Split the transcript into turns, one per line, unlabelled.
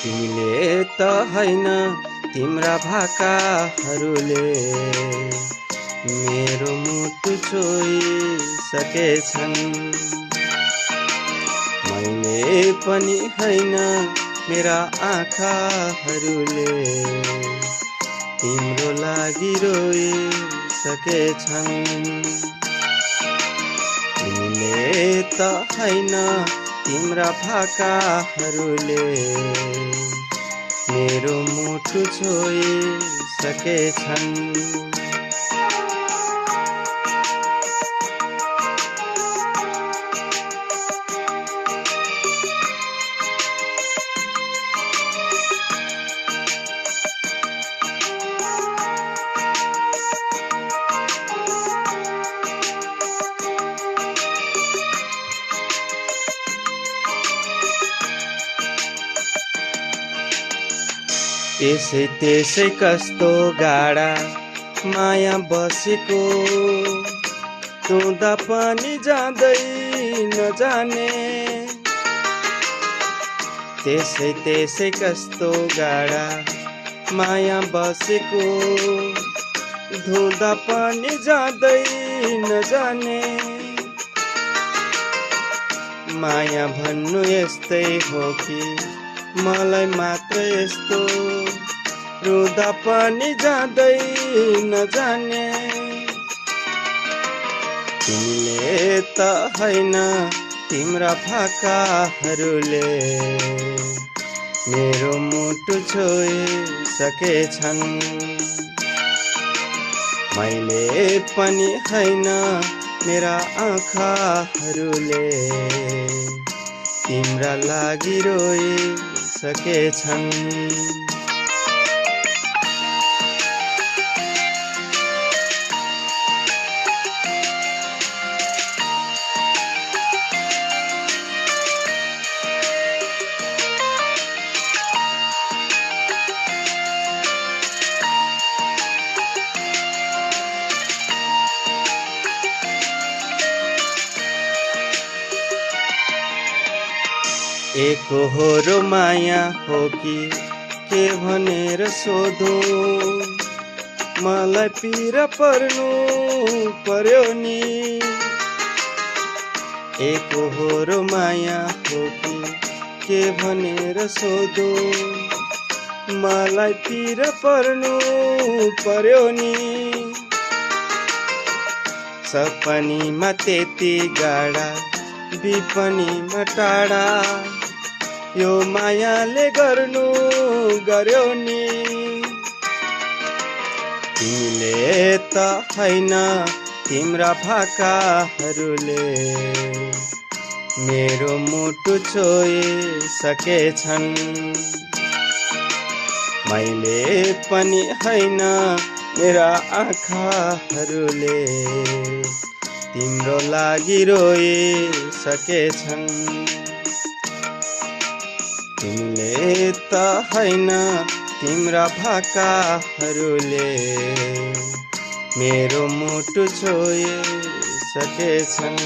तिमीले त हैन तिम्रा भाकाहरूले मेरो मुटु छोइसकेछन्। मैले पनि हैन मेरा आँखाहरूले तिम्रो लागि रोइसकेछन्। तिमीले त हैन तिम्रा भाकाहरूले मेरो मुटु छोइसकेछन्। त्यसै त्यसै कस्तो गाडा माया बसेको, तुँदा पनि जाँदै नजाने। त्यसै त्यसै कस्तो गाडा माया बसेको, धुँदा पनि जाँदै नजाने। माया भन्नु यस्तै हो कि मलाई मात्र यस्तो, रुँदा पनि जाँदै नजाने। तिमीले त हैन तिम्रा भाकाहरूले मेरो मुटु छोइसकेछन्। मैले पनि हैन मेरा आँखाहरूले तिम्रा लागि रोइसकेछन्। एकहोरो माया हो कि के भनेर सोधो, मलाई पिर पर्नु पर्यो नि। एकहोरो माया हो कि के भनेर सोधो, मलाई पिर पर्नु पर्यो नि। सपनीमा त्यति गाडा विपनीमा टाढा, यो मायाले गर्नु गर्यो नि। तिमीले त हैन तिम्रा भाकाहरूले मेरो मुटु छोइसकेछन्। मैले पनि हैन मेरा आँखाहरूले तिम्रो लागि रोइसकेछन्। तिमीले त हैन तिम्रा भाकाहरूले मेरो मुटु छोइसकेछन्।